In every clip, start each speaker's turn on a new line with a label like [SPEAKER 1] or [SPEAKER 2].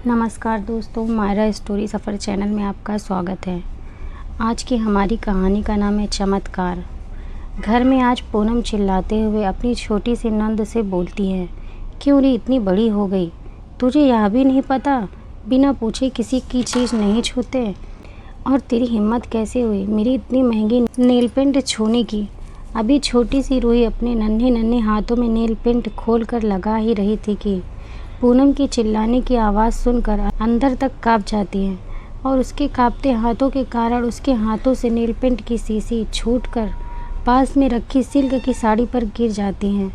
[SPEAKER 1] नमस्कार दोस्तों, मायरा स्टोरी सफ़र चैनल में आपका स्वागत है। आज की हमारी कहानी का नाम है चमत्कार। घर में आज पूनम चिल्लाते हुए अपनी छोटी सी नंद से बोलती है, क्यों रे इतनी बड़ी हो गई, तुझे यह भी नहीं पता बिना पूछे किसी की चीज़ नहीं छूते? और तेरी हिम्मत कैसे हुई मेरी इतनी महंगी नेल पेंट छूने की? अभी छोटी सी रूही अपने नन्हे नन्हे हाथों में नेल पेंट खोल कर लगा ही रही थी कि पूनम की चिल्लाने की आवाज़ सुनकर अंदर तक काँप जाती है और उसके काँपते हाथों के कारण उसके हाथों से नेल पेंट की शीशी छूटकर पास में रखी सिल्क की साड़ी पर गिर जाती हैं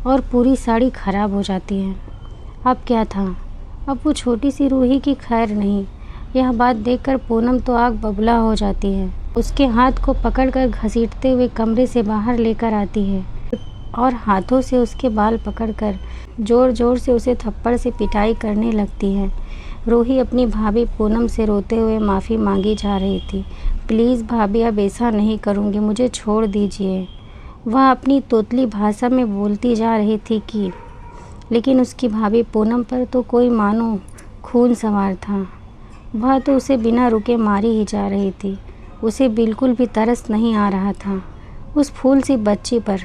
[SPEAKER 1] और पूरी साड़ी खराब हो जाती है। अब क्या था, अब वो छोटी सी रूही की खैर नहीं। यह बात देखकर पूनम तो आग बबूला हो जाती है। उसके हाथ को पकड़कर घसीटते हुए कमरे से बाहर लेकर आती है और हाथों से उसके बाल पकड़कर ज़ोर ज़ोर से उसे थप्पड़ से पिटाई करने लगती है। रूही अपनी भाभी पूनम से रोते हुए माफ़ी मांगी जा रही थी। प्लीज़ भाभी, अब ऐसा नहीं करूँगी, मुझे छोड़ दीजिए। वह अपनी तोतली भाषा में बोलती जा रही थी कि लेकिन उसकी भाभी पूनम पर तो कोई मानो खून सवार था। वह तो उसे बिना रुके मारी ही जा रही थी। उसे बिल्कुल भी तरस नहीं आ रहा था उस फूल सी बच्ची पर।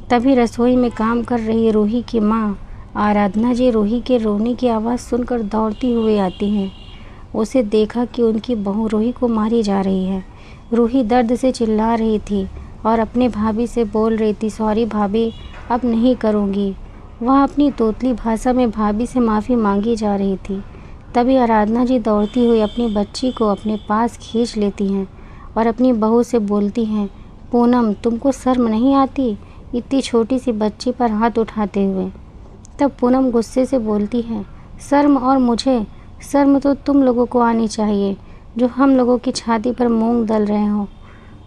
[SPEAKER 1] तभी रसोई में काम कर रही रूही की माँ आराधना जी रूही के रोने की आवाज़ सुनकर दौड़ती हुई आती हैं। उसे देखा कि उनकी बहू रूही को मारी जा रही है। रूही दर्द से चिल्ला रही थी और अपने भाभी से बोल रही थी, सॉरी भाभी, अब नहीं करूँगी। वह अपनी तोतली भाषा में भाभी से माफ़ी मांगी जा रही थी। तभी आराधना जी दौड़ती हुई अपनी बच्ची को अपने पास खींच लेती हैं और अपनी बहू से बोलती हैं, पूनम, तुमको शर्म नहीं आती इतनी छोटी सी बच्ची पर हाथ उठाते हुए? तब पूनम गुस्से से बोलती है, शर्म और मुझे? शर्म तो तुम लोगों को आनी चाहिए जो हम लोगों की छाती पर मूंग दल रहे हो।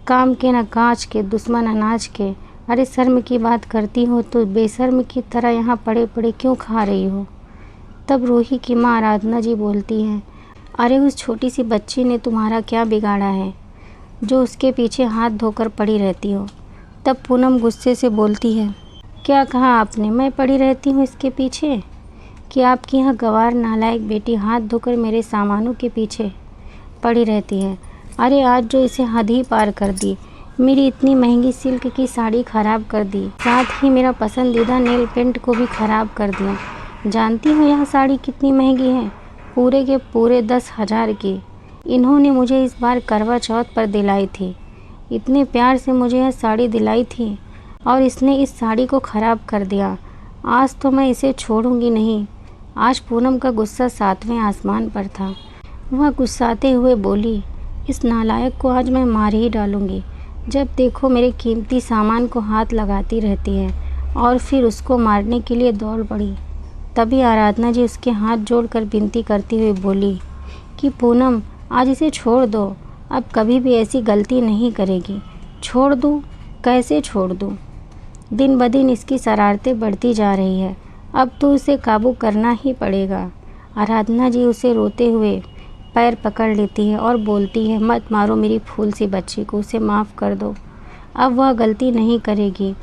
[SPEAKER 1] काम के न काज के, दुश्मन अनाज के। अरे शर्म की बात करती हो तो बेशर्म की तरह यहाँ पड़े पड़े क्यों खा रही हो? तब रूही की माँ आराधना जी बोलती हैं, अरे उस छोटी सी बच्ची ने तुम्हारा क्या बिगाड़ा है जो उसके पीछे हाथ धोकर पड़ी रहती हो? तब पूनम गुस्से से बोलती है, क्या कहा आपने, मैं पड़ी रहती हूँ इसके पीछे? कि आपकी यहाँ गंवार नालायक बेटी हाथ धोकर मेरे सामानों के पीछे पड़ी रहती है? अरे आज जो इसे हद ही पार कर दी, मेरी इतनी महंगी सिल्क की साड़ी ख़राब कर दी, साथ ही मेरा पसंदीदा नेल पेंट को भी ख़राब कर दिया। जानती हो यह साड़ी कितनी महंगी है? पूरे के पूरे 10,000 की। इन्होंने मुझे इस बार करवा चौथ पर दिलाई थी। इतने प्यार से मुझे यह साड़ी दिलाई थी और इसने इस साड़ी को ख़राब कर दिया। आज तो मैं इसे छोड़ूंगी नहीं। आज पूनम का गुस्सा 7वें आसमान पर था। वह गुस्साते हुए बोली, इस नालायक को आज मैं मार ही डालूंगी। जब देखो मेरे कीमती सामान को हाथ लगाती रहती है और फिर उसको मारने के लिए दौड़ पड़ी। तभी आराधना जी उसके हाथ जोड़कर विनती करती हुई बोली कि पूनम, आज इसे छोड़ दो, अब कभी भी ऐसी गलती नहीं करेगी। छोड़ दूँ? कैसे छोड़ दूँ? दिन ब दिन इसकी शरारतें बढ़ती जा रही है, अब तो उसे काबू करना ही पड़ेगा। आराधना जी उसे रोते हुए पैर पकड़ लेती है और बोलती है, मत मारो मेरी फूल सी बच्ची को, उसे माफ़ कर दो, अब वह गलती नहीं करेगी।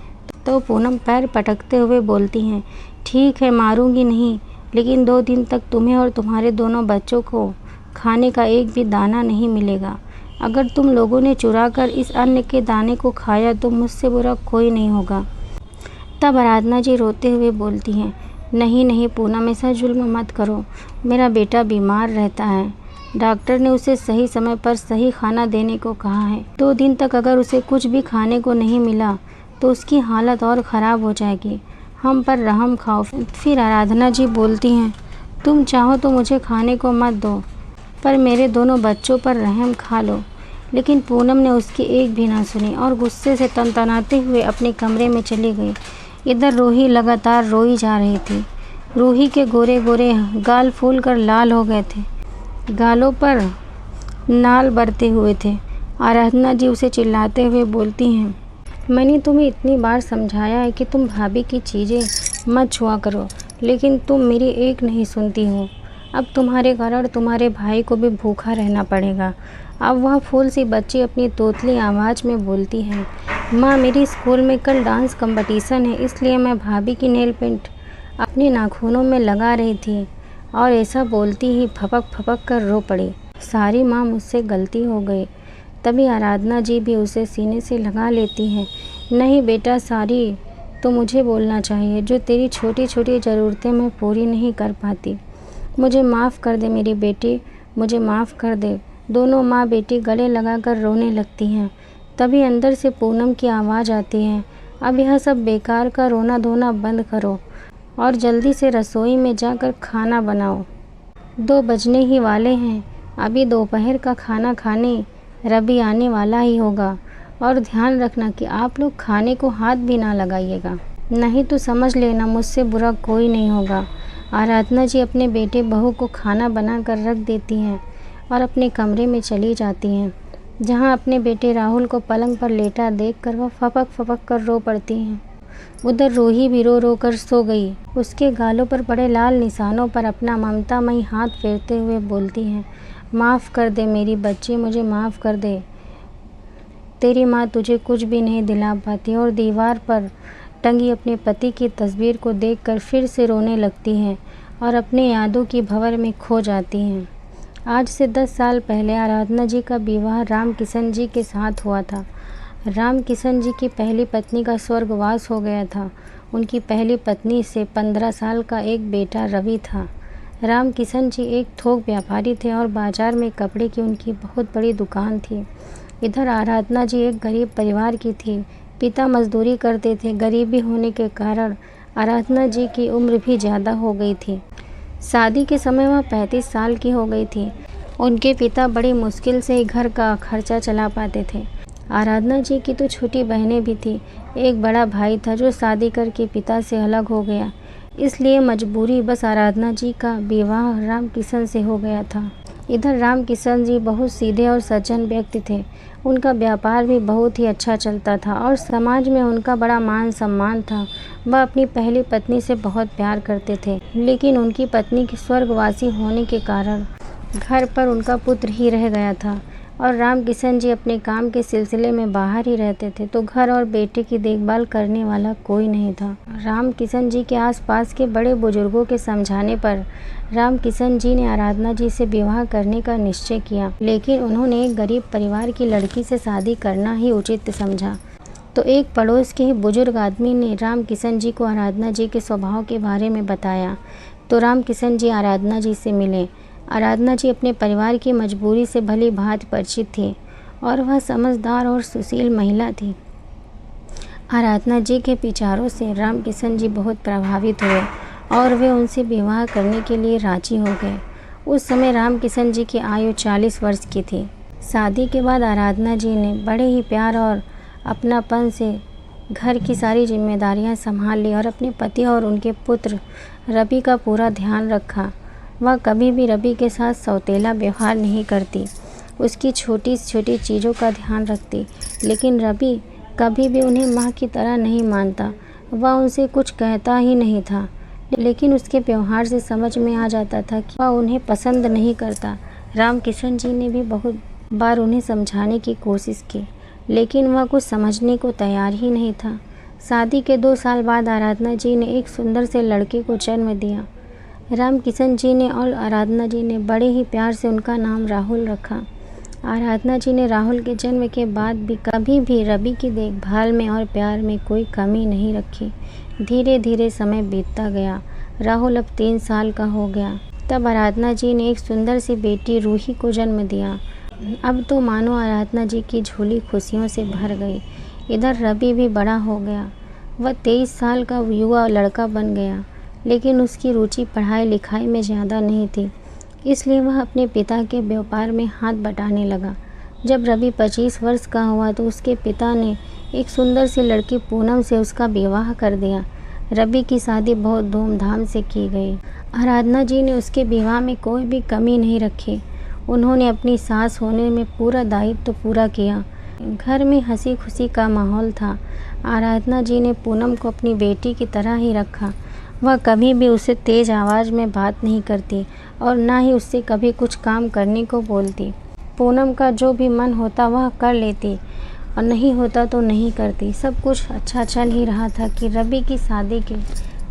[SPEAKER 1] तो पूनम पैर पटकते हुए बोलती हैं, ठीक है, मारूंगी नहीं, लेकिन 2 दिन तक तुम्हें और तुम्हारे दोनों बच्चों को खाने का एक भी दाना नहीं मिलेगा। अगर तुम लोगों ने चुरा कर इस अन्न के दाने को खाया तो मुझसे बुरा कोई नहीं होगा। तब आराधना जी रोते हुए बोलती हैं, नहीं नहीं पूनम, ऐसा जुल्म मत करो, मेरा बेटा बीमार रहता है, डॉक्टर ने उसे सही समय पर सही खाना देने को कहा है। 2 दिन तक अगर उसे कुछ भी खाने को नहीं मिला तो उसकी हालत और ख़राब हो जाएगी। हम पर रहम खाओ। फिर आराधना जी बोलती हैं, तुम चाहो तो मुझे खाने को मत दो, पर मेरे दोनों बच्चों पर रहम खा लो। लेकिन पूनम ने उसकी एक भी ना सुनी और गुस्से से तनतनाते हुए अपने कमरे में चली गई। इधर रूही लगातार रोई जा रही थी। रूही के गोरे गोरे गाल फूल कर लाल हो गए थे, गालों पर नाल बरते हुए थे। आराधना जी उसे चिल्लाते हुए बोलती हैं, मैंने तुम्हें इतनी बार समझाया है कि तुम भाभी की चीज़ें मत छुआ करो, लेकिन तुम मेरी एक नहीं सुनती हो। अब तुम्हारे कारण तुम्हारे भाई को भी भूखा रहना पड़ेगा। अब वह फूल सी बच्ची अपनी तोतली आवाज़ में बोलती है, माँ, मेरी स्कूल में कल डांस कंपटीशन है, इसलिए मैं भाभी की नेल पेंट अपने नाखूनों में लगा रही थी। और ऐसा बोलती ही फपक फपक कर रो पड़ी। सारी माँ, मुझसे गलती हो गई। तभी आराधना जी भी उसे सीने से लगा लेती हैं। नहीं बेटा, सारी तो मुझे बोलना चाहिए, जो तेरी छोटी छोटी ज़रूरतें मैं पूरी नहीं कर पाती। मुझे माफ़ कर दे मेरी बेटी, मुझे माफ़ कर दे। दोनों माँ बेटी गले लगाकर रोने लगती हैं। तभी अंदर से पूनम की आवाज़ आती है, अब यह सब बेकार का रोना धोना बंद करो और जल्दी से रसोई में जाकर खाना बनाओ। 2 बजने ही वाले हैं। अभी दोपहर का खाना खाने रवि आने वाला ही होगा। और ध्यान रखना कि आप लोग खाने को हाथ भी ना लगाइएगा, नहीं तो समझ लेना मुझसे बुरा कोई नहीं होगा। आराधना जी अपने बेटे बहू को खाना बना कर रख देती हैं और अपने कमरे में चली जाती हैं, जहां अपने बेटे राहुल को पलंग पर लेटा देखकर वह फपक फपक कर रो पड़ती हैं। उधर रूही भी रो रो कर सो गई। उसके गालों पर पड़े लाल निशानों पर अपना ममतामयी हाथ फेरते हुए बोलती हैं, माफ़ कर दे मेरी बच्ची, मुझे माफ़ कर दे। तेरी माँ तुझे कुछ भी नहीं दिला पाती। और दीवार पर टंगी अपने पति की तस्वीर को देखकर फिर से रोने लगती हैं और अपने यादों की भंवर में खो जाती हैं। आज से 10 साल पहले आराधना जी का विवाह राम किशन जी के साथ हुआ था। राम किशन जी की पहली पत्नी का स्वर्गवास हो गया था। उनकी पहली पत्नी से 15 साल का एक बेटा रवि था। राम किशन जी एक थोक व्यापारी थे और बाजार में कपड़े की उनकी बहुत बड़ी दुकान थी। इधर आराधना जी एक गरीब परिवार की थी। पिता मजदूरी करते थे। गरीबी होने के कारण आराधना जी की उम्र भी ज़्यादा हो गई थी। शादी के समय वह 35 साल की हो गई थी। उनके पिता बड़ी मुश्किल से ही घर का खर्चा चला पाते थे। आराधना जी की तो छोटी बहनें भी थी। एक बड़ा भाई था जो शादी करके पिता से अलग हो गया, इसलिए मजबूरी बस आराधना जी का विवाह राम किशन से हो गया था। इधर राम किशन जी बहुत सीधे और सज्जन व्यक्ति थे। उनका व्यापार भी बहुत ही अच्छा चलता था और समाज में उनका बड़ा मान सम्मान था। वह अपनी पहली पत्नी से बहुत प्यार करते थे, लेकिन उनकी पत्नी के स्वर्गवासी होने के कारण घर पर उनका पुत्र ही रह गया था और राम किशन जी अपने काम के सिलसिले में बाहर ही रहते थे, तो घर और बेटे की देखभाल करने वाला कोई नहीं था। राम किशन जी के आसपास के बड़े बुजुर्गों के समझाने पर राम किशन जी ने आराधना जी से विवाह करने का निश्चय किया, लेकिन उन्होंने एक गरीब परिवार की लड़की से शादी करना ही उचित समझा। तो एक पड़ोस के ही बुजुर्ग आदमी ने राम किशन जी को आराधना जी के स्वभाव के बारे में बताया, तो राम किशन जी आराधना जी से मिले। आराधना जी अपने परिवार की मजबूरी से भली भांति परिचित थी और वह समझदार और सुशील महिला थी। आराधना जी के विचारों से राम किशन जी बहुत प्रभावित हुए और वे उनसे विवाह करने के लिए राजी हो गए। उस समय राम किशन जी की आयु 40 वर्ष की थी। शादी के बाद आराधना जी ने बड़े ही प्यार और अपनापन से घर की सारी जिम्मेदारियां संभाल ली और अपने पति और उनके पुत्र रवि का पूरा ध्यान रखा। वह कभी भी रवि के साथ सौतेला व्यवहार नहीं करती, उसकी छोटी छोटी चीज़ों का ध्यान रखती, लेकिन रवि कभी भी उन्हें माँ की तरह नहीं मानता। वह उनसे कुछ कहता ही नहीं था, लेकिन उसके व्यवहार से समझ में आ जाता था कि वह उन्हें पसंद नहीं करता। राम किशन जी ने भी बहुत बार उन्हें समझाने की कोशिश की, लेकिन वह कुछ समझने को तैयार ही नहीं था। शादी के 2 साल बाद आराधना जी ने एक सुंदर से लड़के को जन्म दिया। राम किशन जी ने और आराधना जी ने बड़े ही प्यार से उनका नाम राहुल रखा। आराधना जी ने राहुल के जन्म के बाद भी कभी भी रवि की देखभाल में और प्यार में कोई कमी नहीं रखी। धीरे धीरे समय बीतता गया। राहुल अब 3 साल का हो गया। तब आराधना जी ने एक सुंदर सी बेटी रूही को जन्म दिया। अब तो मानो आराधना जी की झोली खुशियों से भर गई। इधर रवि भी बड़ा हो गया। वह 23 साल का युवा लड़का बन गया, लेकिन उसकी रुचि पढ़ाई लिखाई में ज़्यादा नहीं थी, इसलिए वह अपने पिता के व्यापार में हाथ बटाने लगा। जब रवि 25 वर्ष का हुआ तो उसके पिता ने एक सुंदर सी लड़की पूनम से उसका विवाह कर दिया। रवि की शादी बहुत धूमधाम से की गई। आराधना जी ने उसके विवाह में कोई भी कमी नहीं रखी। उन्होंने अपनी सास होने में पूरा दायित्व पूरा किया। घर में हंसी खुशी का माहौल था। आराधना जी ने पूनम को अपनी बेटी की तरह ही रखा। वह कभी भी उसे तेज़ आवाज़ में बात नहीं करती और ना ही उससे कभी कुछ काम करने को बोलती। पूनम का जो भी मन होता वह कर लेती और नहीं होता तो नहीं करती। सब कुछ अच्छा चल ही रहा था कि रवि की शादी के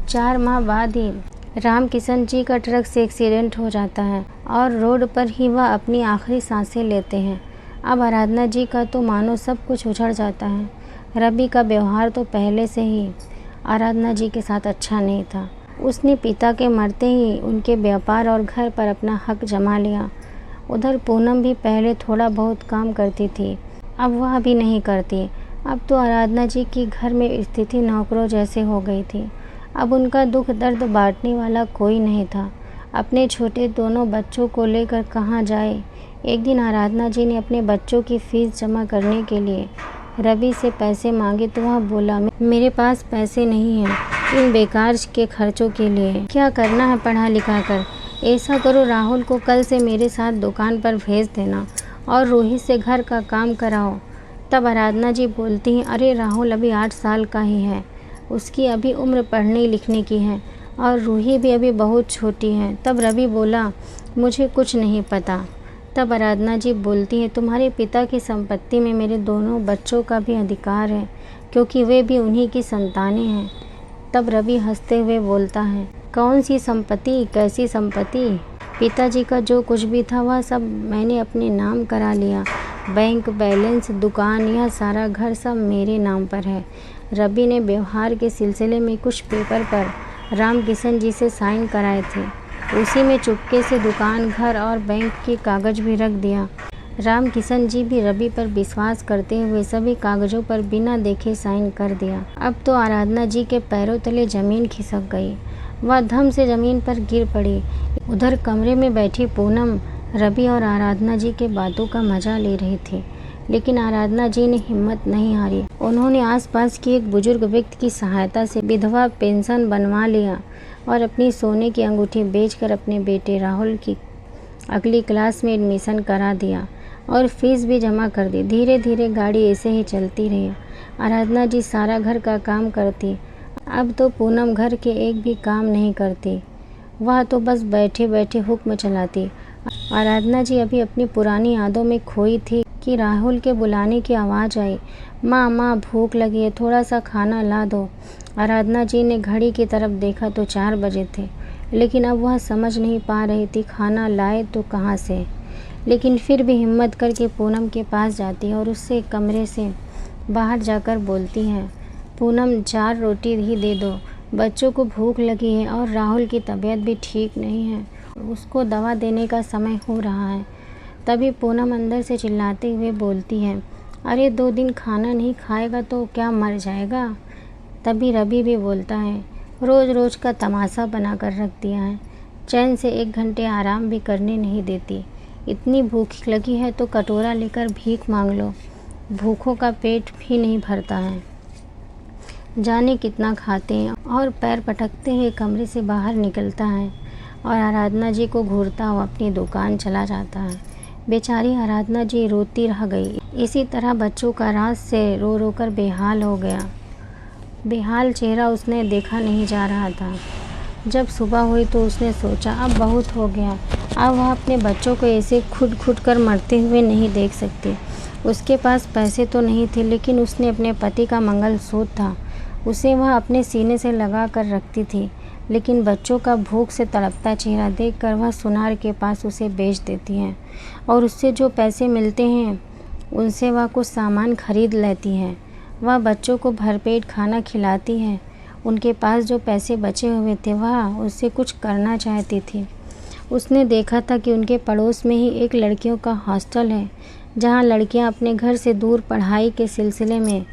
[SPEAKER 1] 4 माह बाद ही राम किशन जी का ट्रक से एक्सीडेंट हो जाता है और रोड पर ही वह अपनी आखिरी सांसें लेते हैं। अब आराधना जी का तो मानो सब कुछ उजड़ जाता है। रवि का व्यवहार तो पहले से ही आराधना जी के साथ अच्छा नहीं था। उसने पिता के मरते ही उनके व्यापार और घर पर अपना हक जमा लिया। उधर पूनम भी पहले थोड़ा बहुत काम करती थी, अब वह भी नहीं करती। अब तो आराधना जी की घर में स्थिति नौकरों जैसे हो गई थी। अब उनका दुख दर्द बांटने वाला कोई नहीं था। अपने छोटे दोनों बच्चों को लेकर कहाँ जाए। एक दिन आराधना जी ने अपने बच्चों की फीस जमा करने के लिए रवि से पैसे मांगे तो वह बोला, मेरे पास पैसे नहीं हैं इन बेकार के खर्चों के लिए। क्या करना है पढ़ा लिखा कर। ऐसा करो, राहुल को कल से मेरे साथ दुकान पर भेज देना और रोहित से घर का काम कराओ। तब आराधना जी बोलती हैं, अरे राहुल अभी 8 साल का ही है, उसकी अभी उम्र पढ़ने लिखने की है और रूही भी अभी बहुत छोटी है। तब रवि बोला, मुझे कुछ नहीं पता। तब आराधना जी बोलती हैं, तुम्हारे पिता की संपत्ति में मेरे दोनों बच्चों का भी अधिकार है क्योंकि वे भी उन्हीं की संतानें हैं। तब रवि हंसते हुए बोलता है, कौन सी संपत्ति, कैसी संपत्ति? पिताजी का जो कुछ भी था वह सब मैंने अपने नाम करा लिया। बैंक बैलेंस, दुकान, यह सारा घर सब मेरे नाम पर है। रवि ने व्यवहार के सिलसिले में कुछ पेपर पर राम किशन जी से साइन कराए थे। उसी में चुपके से दुकान, घर और बैंक के कागज भी रख दिया। राम किशन जी भी रवि पर विश्वास करते हुए सभी कागजों पर बिना देखे साइन कर दिया। अब तो आराधना जी के पैरों तले जमीन खिसक गई। वह धम से जमीन पर गिर पड़ी। उधर कमरे में बैठी पूनम रवि और आराधना जी के बातों का मजा ले रही थी, लेकिन आराधना जी ने हिम्मत नहीं हारी। उन्होंने आसपास की एक बुजुर्ग व्यक्ति की सहायता से विधवा पेंशन बनवा लिया और अपनी सोने की अंगूठी बेचकर अपने बेटे राहुल की अगली क्लास में एडमिशन करा दिया और फीस भी जमा कर दी। धीरे धीरे गाड़ी ऐसे ही चलती रही। आराधना जी सारा घर का काम करती। अब तो पूनम घर के एक भी काम नहीं करती, वह तो बस बैठे बैठे हुक्म चलाती। आराधना जी अभी अपनी पुरानी यादों में खोई थी कि राहुल के बुलाने की आवाज़ आई, माँ माँ भूख लगी है, थोड़ा सा खाना ला दो। आराधना जी ने घड़ी की तरफ देखा तो 4 बजे थे, लेकिन अब वह समझ नहीं पा रही थी खाना लाए तो कहाँ से। लेकिन फिर भी हिम्मत करके पूनम के पास जाती है और उससे कमरे से बाहर जाकर बोलती है, पूनम 4 रोटी ही दे दो, बच्चों को भूख लगी है और राहुल की तबीयत भी ठीक नहीं है, उसको दवा देने का समय हो रहा है। तभी पूनम अंदर से चिल्लाते हुए बोलती है, अरे 2 दिन खाना नहीं खाएगा तो क्या मर जाएगा? तभी रवि भी बोलता है, रोज़ रोज़ का तमाशा बना कर रख दिया है, चैन से 1 घंटे आराम भी करने नहीं देती। इतनी भूख लगी है तो कटोरा लेकर भीख मांग लो, भूखों का पेट भी नहीं भरता है, जाने कितना खाते हैं। और पैर पटकते हुए कमरे से बाहर निकलता है और आराधना जी को घूरता हुआ अपनी दुकान चला जाता है। बेचारी आराधना जी रोती रह गई। इसी तरह बच्चों का रात से रो रो कर बेहाल हो गया। बेहाल चेहरा उसने देखा नहीं जा रहा था। जब सुबह हुई तो उसने सोचा, अब बहुत हो गया, अब वह अपने बच्चों को ऐसे खुद खुद कर मरते हुए नहीं देख सकती। उसके पास पैसे तो नहीं थे, लेकिन उसने अपने पति का मंगलसूत्र था, उसे वह अपने सीने से लगा कर रखती थी। लेकिन बच्चों का भूख से तड़पता चेहरा देखकर वह सुनार के पास उसे बेच देती हैं और उससे जो पैसे मिलते हैं उनसे वह कुछ सामान खरीद लेती है। वह बच्चों को भरपेट खाना खिलाती है। उनके पास जो पैसे बचे हुए थे वह उससे कुछ करना चाहती थी। उसने देखा था कि उनके पड़ोस में ही एक लड़कियों का हॉस्टल है, जहाँ लड़कियाँ अपने घर से दूर पढ़ाई के सिलसिले में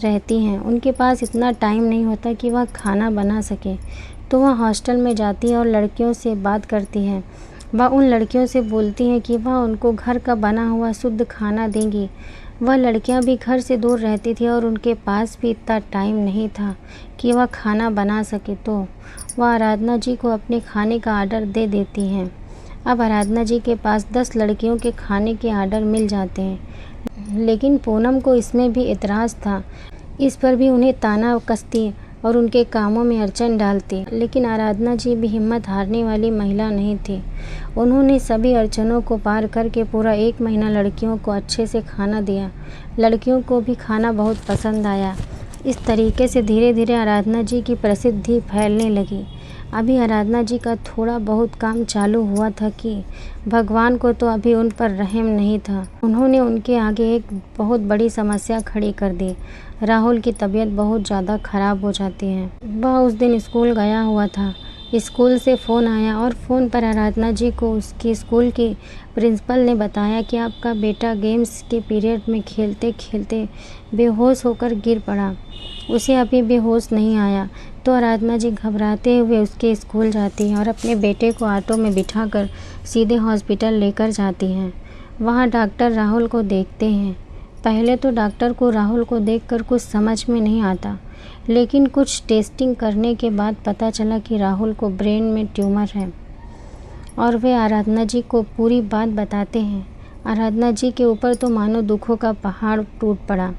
[SPEAKER 1] रहती हैं। उनके पास इतना टाइम नहीं होता कि वह खाना बना सके, तो वह हॉस्टल में जाती है और लड़कियों से बात करती है। वह उन लड़कियों से बोलती हैं कि वह उनको घर का बना हुआ शुद्ध खाना देंगी। वह लड़कियां भी घर से दूर रहती थी और उनके पास भी इतना टाइम नहीं था कि वह खाना बना सके, तो वह आराधना जी को अपने खाने का आर्डर दे देती हैं। अब आराधना जी के पास 10 लड़कियों के खाने के आर्डर मिल जाते हैं, लेकिन पूनम को इसमें भी एतराज़ था। इस पर भी उन्हें ताना कसती और उनके कामों में अड़चन डालती। लेकिन आराधना जी भी हिम्मत हारने वाली महिला नहीं थी। उन्होंने सभी अड़चनों को पार करके पूरा 1 महीना लड़कियों को अच्छे से खाना दिया। लड़कियों को भी खाना बहुत पसंद आया। इस तरीके से धीरे धीरे आराधना जी की प्रसिद्धि फैलने लगी। अभी आराधना जी का थोड़ा बहुत काम चालू हुआ था कि भगवान को तो अभी उन पर रहम नहीं था। उन्होंने उनके आगे एक बहुत बड़ी समस्या खड़ी कर दी। राहुल की तबीयत बहुत ज़्यादा ख़राब हो जाती है। वह उस दिन स्कूल गया हुआ था। स्कूल से फ़ोन आया और फ़ोन पर आराधना जी को उसकी स्कूल की प्रिंसिपल ने बताया कि आपका बेटा गेम्स के पीरियड में खेलते खेलते बेहोश होकर गिर पड़ा। उसे अभी भी होश नहीं आया। तो आराधना जी घबराते हुए उसके स्कूल जाती हैं और अपने बेटे को ऑटो में बिठाकर सीधे हॉस्पिटल लेकर जाती हैं। वहाँ डॉक्टर राहुल को देखते हैं। पहले तो डॉक्टर को राहुल को देखकर कुछ समझ में नहीं आता, लेकिन कुछ टेस्टिंग करने के बाद पता चला कि राहुल को ब्रेन में ट्यूमर है और वे आराधना जी को पूरी बात बताते हैं। आराधना जी के ऊपर तो मानो दुखों का पहाड़ टूट पड़ा।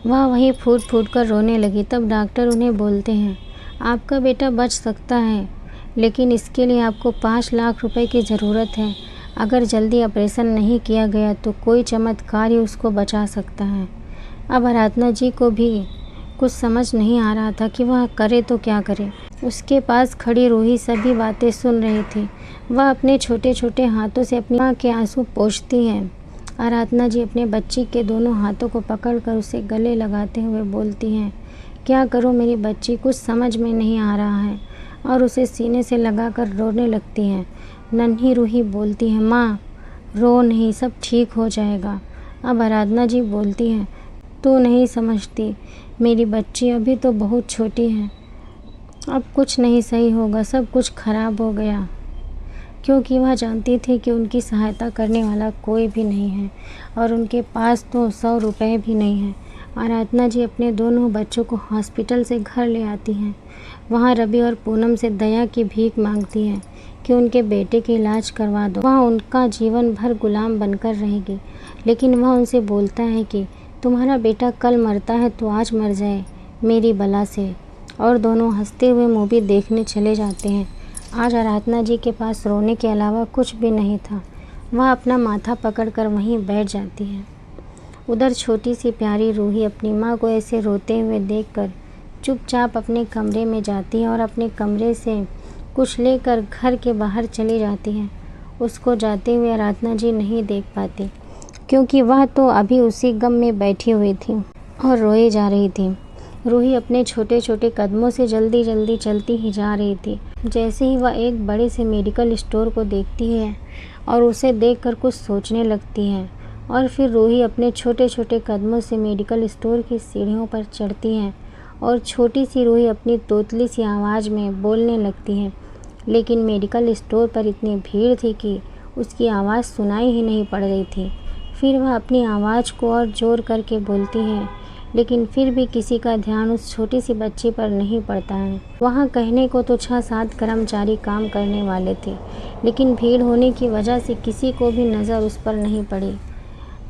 [SPEAKER 1] वह वहीं फूट फूट कर रोने लगी। तब डॉक्टर उन्हें बोलते हैं, आपका बेटा बच सकता है, लेकिन इसके लिए आपको 5 लाख रुपए की ज़रूरत है। अगर जल्दी ऑपरेशन नहीं किया गया तो कोई चमत्कार ही उसको बचा सकता है। अब आराधना जी को भी कुछ समझ नहीं आ रहा था कि वह करे तो क्या करे। उसके पास खड़ी रूही सभी बातें सुन रही थी। वह अपने छोटे छोटे हाथों से अपनी माँ के आंसू पोंछती है। आराधना जी अपने बच्ची के दोनों हाथों को पकड़कर उसे गले लगाते हुए बोलती हैं, क्या करूं मेरी बच्ची, कुछ समझ में नहीं आ रहा है, और उसे सीने से लगाकर रोने लगती हैं। नन्ही रूही बोलती है, माँ रो नहीं, सब ठीक हो जाएगा। अब आराधना जी बोलती हैं, तू नहीं समझती, मेरी बच्ची अभी तो बहुत छोटी है, अब कुछ नहीं सही होगा, सब कुछ खराब हो गया। क्योंकि वह जानती थी कि उनकी सहायता करने वाला कोई भी नहीं है और उनके पास तो 100 रुपये भी नहीं हैं। आराधना जी अपने दोनों बच्चों को हॉस्पिटल से घर ले आती हैं। वहाँ रवि और पूनम से दया की भीख मांगती हैं कि उनके बेटे के इलाज करवा दो। वह उनका जीवन भर गुलाम बनकर रहेगी, लेकिन वह उनसे बोलता है कि तुम्हारा बेटा कल मरता है तो आज मर जाए मेरी बला से। और दोनों हंसते हुए मूवी देखने चले जाते हैं। आज आराधना जी के पास रोने के अलावा कुछ भी नहीं था। वह अपना माथा पकड़कर वहीं बैठ जाती है। उधर छोटी सी प्यारी रूही अपनी माँ को ऐसे रोते हुए देखकर चुपचाप अपने कमरे में जाती है और अपने कमरे से कुछ लेकर घर के बाहर चली जाती है। उसको जाते हुए आराधना जी नहीं देख पाती, क्योंकि वह तो अभी उसी गम में बैठी हुई थी और रोए जा रही थी। रूही अपने छोटे छोटे कदमों से जल्दी जल्दी चलती ही जा रही थी। जैसे ही वह एक बड़े से मेडिकल स्टोर को देखती है और उसे देखकर कुछ सोचने लगती है, और फिर रूही अपने छोटे छोटे कदमों से मेडिकल स्टोर की सीढ़ियों पर चढ़ती है और छोटी सी रूही अपनी तोतली सी आवाज़ में बोलने लगती है। लेकिन मेडिकल स्टोर पर इतनी भीड़ थी कि उसकी आवाज़ सुनाई ही नहीं पड़ रही थी। फिर वह अपनी आवाज़ को और ज़ोर करके बोलती है, लेकिन फिर भी किसी का ध्यान उस छोटी सी बच्ची पर नहीं पड़ता है। वहाँ कहने को तो 6-7 कर्मचारी काम करने वाले थे, लेकिन भीड़ होने की वजह से किसी को भी नज़र उस पर नहीं पड़ी।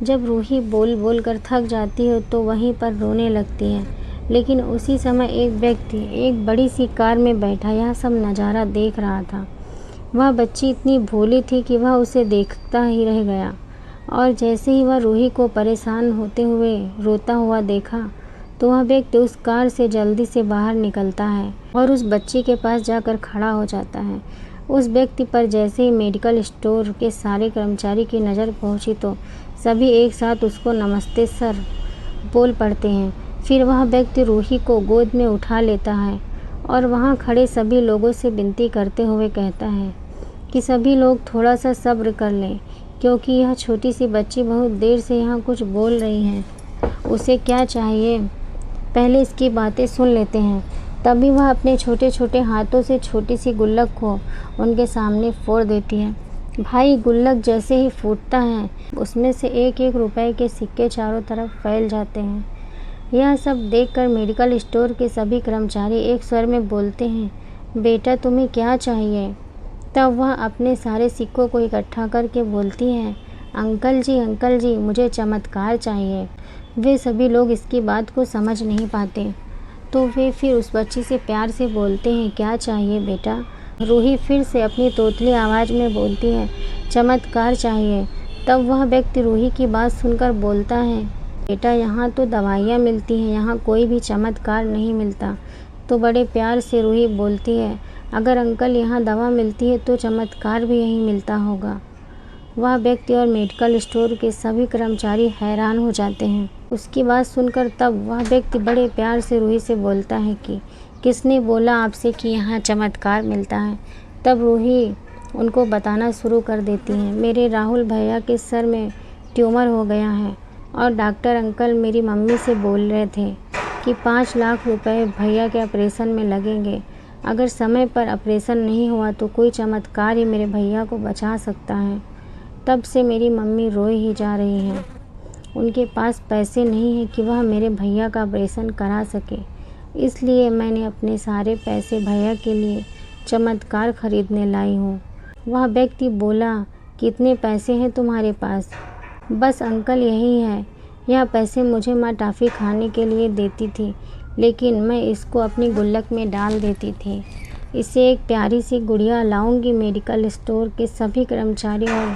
[SPEAKER 1] जब रूही बोल बोल कर थक जाती है तो वहीं पर रोने लगती है। लेकिन उसी समय एक व्यक्ति एक बड़ी सी कार में बैठा यह सब नज़ारा देख रहा था। वह बच्ची इतनी भोली थी कि वह उसे देखता ही रह गया, और जैसे ही वह रूही को परेशान होते हुए रोता हुआ देखा तो वह व्यक्ति उस कार से जल्दी से बाहर निकलता है और उस बच्ची के पास जाकर खड़ा हो जाता है। उस व्यक्ति पर जैसे ही मेडिकल स्टोर के सारे कर्मचारी की नज़र पहुंची तो सभी एक साथ उसको नमस्ते सर बोल पड़ते हैं। फिर वह व्यक्ति रूही को गोद में उठा लेता है और वहाँ खड़े सभी लोगों से विनती करते हुए कहता है कि सभी लोग थोड़ा सा सब्र कर लें, क्योंकि यह छोटी सी बच्ची बहुत देर से यहाँ कुछ बोल रही है। उसे क्या चाहिए, पहले इसकी बातें सुन लेते हैं। तभी वह अपने छोटे छोटे हाथों से छोटी सी गुल्लक को उनके सामने फोड़ देती है। भाई, गुल्लक जैसे ही फूटता है उसमें से 1-1 रुपए के सिक्के चारों तरफ फैल जाते हैं। यह सब देखकर मेडिकल स्टोर के सभी कर्मचारी एक स्वर में बोलते हैं, बेटा तुम्हें क्या चाहिए। तब वह अपने सारे सिक्कों को इकट्ठा करके बोलती हैं, अंकल जी मुझे चमत्कार चाहिए। वे सभी लोग इसकी बात को समझ नहीं पाते, तो वे फिर उस बच्ची से प्यार से बोलते हैं, क्या चाहिए बेटा। रूही फिर से अपनी तोतली आवाज़ में बोलती है, चमत्कार चाहिए। तब वह व्यक्ति रूही की बात सुनकर बोलता है, बेटा यहाँ तो दवाइयाँ मिलती हैं, यहाँ कोई भी चमत्कार नहीं मिलता। तो बड़े प्यार से रूही बोलती है, अगर अंकल यहाँ दवा मिलती है तो चमत्कार भी यहीं मिलता होगा। वह व्यक्ति और मेडिकल स्टोर के सभी कर्मचारी हैरान हो जाते हैं। उसकी बात सुनकर तब वह व्यक्ति बड़े प्यार से रूही से बोलता है कि किसने बोला आपसे कि यहाँ चमत्कार मिलता है। तब रूही उनको बताना शुरू कर देती है, मेरे राहुल भैया के सर में ट्यूमर हो गया है और डॉक्टर अंकल मेरी मम्मी से बोल रहे थे कि 5 लाख रुपए भैया के ऑपरेशन में लगेंगे। अगर समय पर ऑपरेशन नहीं हुआ तो कोई चमत्कार ही मेरे भैया को बचा सकता है। तब से मेरी मम्मी रोए ही जा रही हैं। उनके पास पैसे नहीं हैं कि वह मेरे भैया का ऑपरेशन करा सके, इसलिए मैंने अपने सारे पैसे भैया के लिए चमत्कार खरीदने लाई हूँ। वह व्यक्ति बोला, कितने पैसे हैं तुम्हारे पास? बस अंकल यही है। यह पैसे मुझे माँ टॉफ़ी खाने के लिए देती थी, लेकिन मैं इसको अपनी गुल्लक में डाल देती थी। इसे एक प्यारी सी गुड़िया लाऊंगी। मेडिकल स्टोर के सभी कर्मचारी और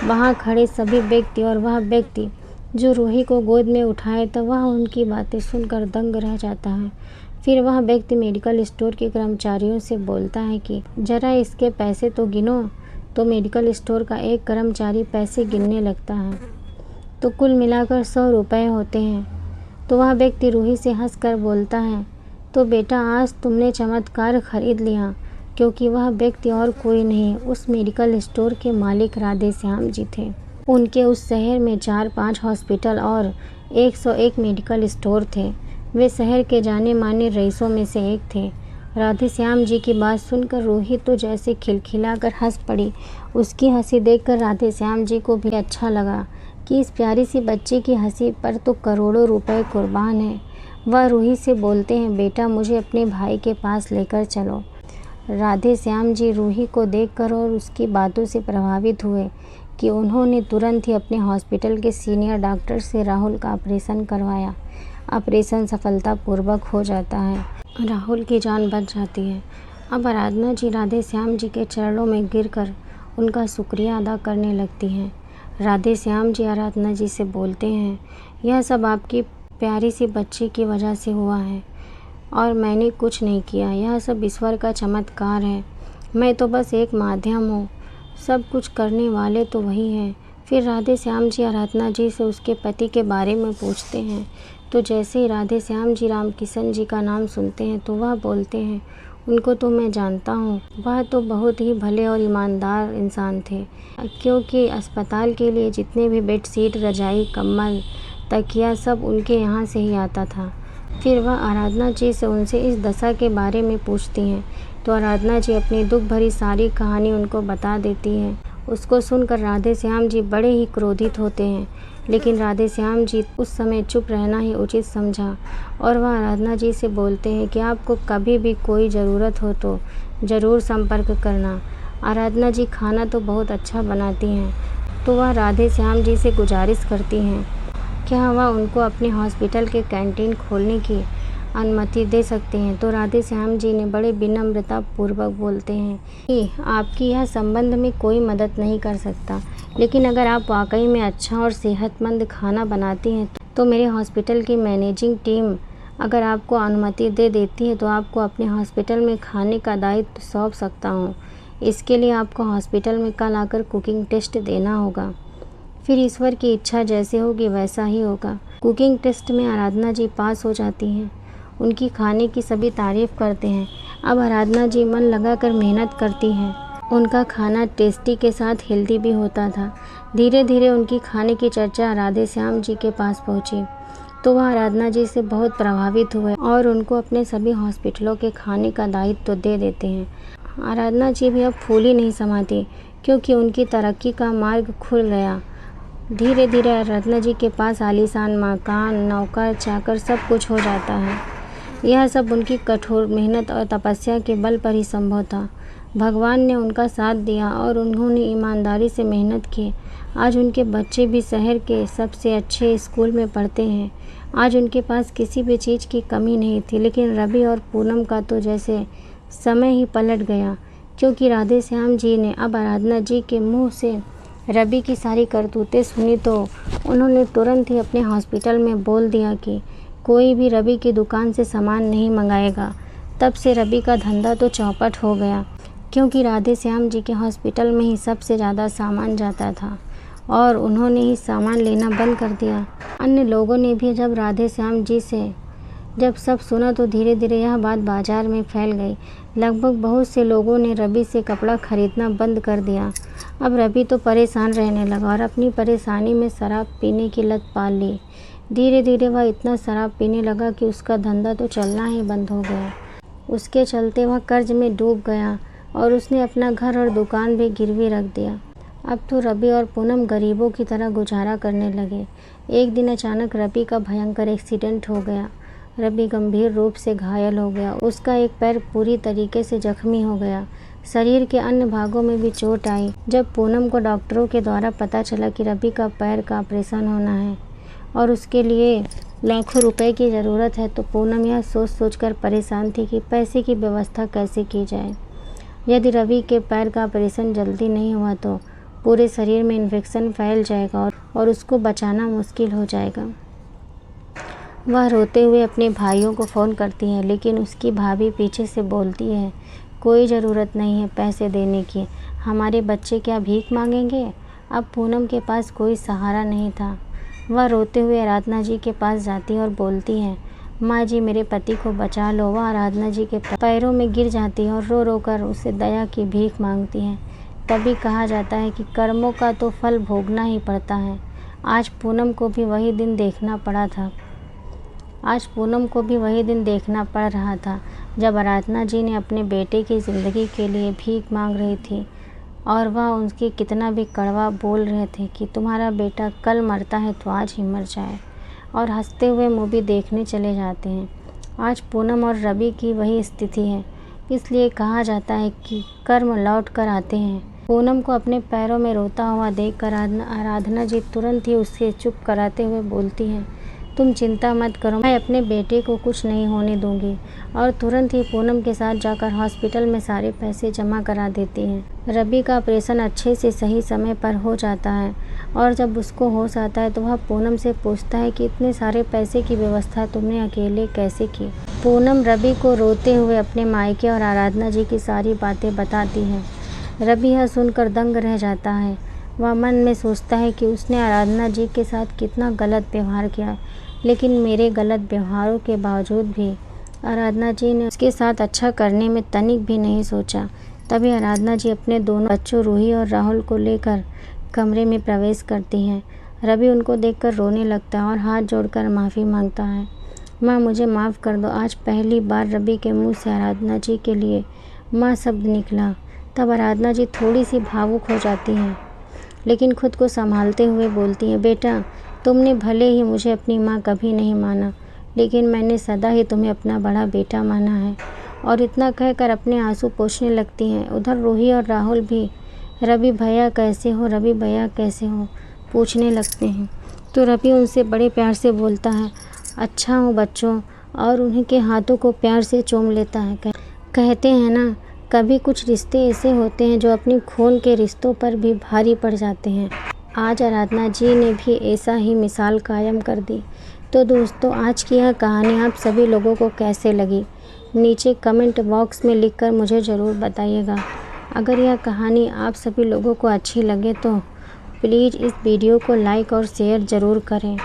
[SPEAKER 1] वहाँ खड़े सभी व्यक्ति और वह व्यक्ति जो रूही को गोद में उठाए, तब वह उनकी बातें सुनकर दंग रह जाता है। फिर वह व्यक्ति मेडिकल स्टोर के कर्मचारियों से बोलता है कि ज़रा इसके पैसे तो गिनो। तो मेडिकल स्टोर का एक कर्मचारी पैसे गिनने लगता है, तो कुल मिलाकर 100 रुपये होते हैं। तो वह व्यक्ति रूही से हंसकर बोलता है, तो बेटा आज तुमने चमत्कार खरीद लिया, क्योंकि वह व्यक्ति और कोई नहीं, उस मेडिकल स्टोर के मालिक राधे श्याम जी थे। उनके उस शहर में 4-5 हॉस्पिटल और 101 मेडिकल स्टोर थे। वे शहर के जाने माने रईसों में से एक थे। राधे श्याम जी की बात सुनकर रूही तो जैसे खिलखिलाकर हंस पड़ी। उसकी हंसी देखकर राधे श्याम जी को भी अच्छा लगा कि इस प्यारी सी बच्ची की हंसी पर तो करोड़ों रुपए कुर्बान है। वह रूही से बोलते हैं, बेटा मुझे अपने भाई के पास लेकर चलो। राधे श्याम जी रूही को देखकर और उसकी बातों से प्रभावित हुए कि उन्होंने तुरंत ही अपने हॉस्पिटल के सीनियर डॉक्टर से राहुल का ऑपरेशन करवाया। ऑपरेशन सफलतापूर्वक हो जाता है। राहुल की जान बच जाती है। अब आराधना जी राधे श्याम जी के चरणों में गिरकर उनका शुक्रिया अदा करने लगती हैं। राधे श्याम जी आराधना जी से बोलते हैं, यह सब आपकी प्यारी सी बच्ची की वजह से हुआ है और मैंने कुछ नहीं किया। यह सब ईश्वर का चमत्कार है। मैं तो बस एक माध्यम हूँ, सब कुछ करने वाले तो वही हैं। फिर राधे श्याम जी आराधना जी से उसके पति के बारे में पूछते हैं। तो जैसे ही राधे श्याम जी रामकिशन जी का नाम सुनते हैं तो वह बोलते हैं, उनको तो मैं जानता हूँ, वह तो बहुत ही भले और ईमानदार इंसान थे, क्योंकि अस्पताल के लिए जितने भी बेडशीट, रजाई, कंबल, तकिया सब उनके यहाँ से ही आता था। फिर वह आराधना जी से उनसे इस दशा के बारे में पूछती हैं, तो आराधना जी अपनी दुख भरी सारी कहानी उनको बता देती हैं। उसको सुनकर राधे श्याम जी बड़े ही क्रोधित होते हैं, लेकिन राधे श्याम जी उस समय चुप रहना ही उचित समझा और वह आराधना जी से बोलते हैं कि आपको कभी भी कोई ज़रूरत हो तो ज़रूर संपर्क करना। आराधना जी खाना तो बहुत अच्छा बनाती हैं, तो वह राधे श्याम जी से गुजारिश करती हैं क्या वह उनको अपने हॉस्पिटल के कैंटीन खोलने की अनुमति दे सकते हैं। तो राधे श्याम जी ने बड़े विनम्रता पूर्वक बोलते हैं कि आपकी यह संबंध में कोई मदद नहीं कर सकता, लेकिन अगर आप वाकई में अच्छा और सेहतमंद खाना बनाती हैं तो मेरे हॉस्पिटल की मैनेजिंग टीम अगर आपको अनुमति दे देती है तो आपको अपने हॉस्पिटल में खाने का दायित्व सौंप सकता हूँ। इसके लिए आपको हॉस्पिटल में कल आकर कुकिंग टेस्ट देना होगा, फिर ईश्वर की इच्छा जैसे होगी वैसा ही होगा। कुकिंग टेस्ट में आराधना जी पास हो जाती हैं। उनकी खाने की सभी तारीफ़ करते हैं। अब आराधना जी मन लगाकर मेहनत करती हैं। उनका खाना टेस्टी के साथ हेल्दी भी होता था। धीरे धीरे उनकी खाने की चर्चा राधे श्याम जी के पास पहुंची, तो वह आराधना जी से बहुत प्रभावित हुए और उनको अपने सभी हॉस्पिटलों के खाने का दायित्व तो दे देते हैं। आराधना जी भी अब फूली नहीं समाती, क्योंकि उनकी तरक्की का मार्ग खुल गया। धीरे धीरे आराधना जी के पास आलीशान मकान, नौकर चाकर सब कुछ हो जाता है। यह सब उनकी कठोर मेहनत और तपस्या के बल पर ही संभव था। भगवान ने उनका साथ दिया और उन्होंने ईमानदारी से मेहनत की। आज उनके बच्चे भी शहर के सबसे अच्छे स्कूल में पढ़ते हैं। आज उनके पास किसी भी चीज़ की कमी नहीं थी, लेकिन रवि और पूनम का तो जैसे समय ही पलट गया, क्योंकि राधे श्याम जी ने अब आराधना जी के मुंह से रवि की सारी करतूतें सुनी तो उन्होंने तुरंत ही अपने हॉस्पिटल में बोल दिया कि कोई भी रवि की दुकान से सामान नहीं मंगाएगा। तब से रवि का धंधा तो चौपट हो गया, क्योंकि राधे श्याम जी के हॉस्पिटल में ही सबसे ज़्यादा सामान जाता था और उन्होंने ही सामान लेना बंद कर दिया। अन्य लोगों ने भी जब राधे श्याम जी से जब सब सुना तो धीरे धीरे यह बात बाजार में फैल गई। लगभग बहुत से लोगों ने रवि से कपड़ा खरीदना बंद कर दिया। अब रवि तो परेशान रहने लगा और अपनी परेशानी में शराब पीने की लत पाल ली। धीरे धीरे वह इतना शराब पीने लगा कि उसका धंधा तो चलना ही बंद हो गया। उसके चलते वह कर्ज में डूब गया और उसने अपना घर और दुकान भी गिरवी रख दिया। अब तो रवि और पूनम गरीबों की तरह गुजारा करने लगे। एक दिन अचानक रवि का भयंकर एक्सीडेंट हो गया। रवि गंभीर रूप से घायल हो गया। उसका एक पैर पूरी तरीके से जख्मी हो गया। शरीर के अन्य भागों में भी चोट आई। जब पूनम को डॉक्टरों के द्वारा पता चला कि रवि का पैर का ऑपरेशन होना है और उसके लिए लाखों रुपए की ज़रूरत है, तो पूनम यह सोच सोचकर परेशान थी कि पैसे की व्यवस्था कैसे की जाए। यदि रवि के पैर का ऑपरेशन जल्दी नहीं हुआ तो पूरे शरीर में इन्फेक्शन फैल जाएगा और उसको बचाना मुश्किल हो जाएगा। वह रोते हुए अपने भाइयों को फ़ोन करती है, लेकिन उसकी भाभी पीछे से बोलती है, कोई ज़रूरत नहीं है पैसे देने की, हमारे बच्चे क्या भीख मांगेंगे। अब पूनम के पास कोई सहारा नहीं था। वह रोते हुए आराधना जी के पास जाती है और बोलती है, माँ जी मेरे पति को बचा लो। वह आराधना जी के पैरों में गिर जाती है और रो रो कर उसे दया की भीख मांगती है। तभी कहा जाता है कि कर्मों का तो फल भोगना ही पड़ता है। आज पूनम को भी वही दिन देखना पड़ रहा था जब आराधना जी ने अपने बेटे की ज़िंदगी के लिए भीख मांग रही थी और वह उनकी कितना भी कड़वा बोल रहे थे कि तुम्हारा बेटा कल मरता है तो आज ही मर जाए, और हंसते हुए मूवी देखने चले जाते हैं। आज पूनम और रवि की वही स्थिति है। इसलिए कहा जाता है कि कर्म लौट कर आते हैं। पूनम को अपने पैरों में रोता हुआ देखकर आराधना जी तुरंत ही उसे चुप कराते हुए बोलती हैं, तुम चिंता मत करो, मैं अपने बेटे को कुछ नहीं होने दूंगी, और तुरंत ही पूनम के साथ जाकर हॉस्पिटल में सारे पैसे जमा करा देती हैं। रवि का ऑपरेशन अच्छे से सही समय पर हो जाता है और जब उसको होश आता है तो वह पूनम से पूछता है कि इतने सारे पैसे की व्यवस्था तुमने अकेले कैसे की। पूनम रवि को रोते हुए अपने मायके और आराधना जी की सारी बातें बताती है। रवि यह सुनकर दंग रह जाता है। वह मन में सोचता है कि उसने आराधना जी के साथ कितना गलत व्यवहार किया, लेकिन मेरे गलत व्यवहारों के बावजूद भी आराधना जी ने उसके साथ अच्छा करने में तनिक भी नहीं सोचा। तभी आराधना जी अपने दोनों बच्चों रूही और राहुल को लेकर कमरे में प्रवेश करती हैं। रवि उनको देखकर रोने लगता है और हाथ जोड़कर माफ़ी मांगता है, माँ मुझे माफ़ कर दो। आज पहली बार रवि के मुंह से आराधना जी के लिए माँ शब्द निकला। तब आराधना जी थोड़ी सी भावुक हो जाती हैं, लेकिन खुद को संभालते हुए बोलती हैं, बेटा तुमने भले ही मुझे अपनी माँ कभी नहीं माना, लेकिन मैंने सदा ही तुम्हें अपना बड़ा बेटा माना है। और इतना कहकर अपने आंसू पोंछने लगती हैं। उधर रूही और राहुल भी रवि भैया कैसे हो, रवि भैया कैसे हो पूछने लगते हैं। तो रवि उनसे बड़े प्यार से बोलता है, अच्छा हूँ बच्चों, और उन्हीं के हाथों को प्यार से चूम लेता है। कहते हैं ना, कभी कुछ रिश्ते ऐसे होते हैं जो अपनी खून के रिश्तों पर भी भारी पड़ जाते हैं। आज आराधना जी ने भी ऐसा ही मिसाल कायम कर दी। तो दोस्तों, आज की यह कहानी आप सभी लोगों को कैसे लगी, नीचे कमेंट बॉक्स में लिखकर मुझे ज़रूर बताइएगा। अगर यह कहानी आप सभी लोगों को अच्छी लगे तो प्लीज़ इस वीडियो को लाइक और शेयर ज़रूर करें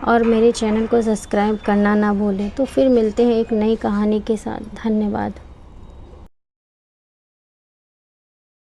[SPEAKER 1] और मेरे चैनल को सब्सक्राइब करना ना भूलें। तो फिर मिलते हैं एक नई कहानी के साथ। धन्यवाद।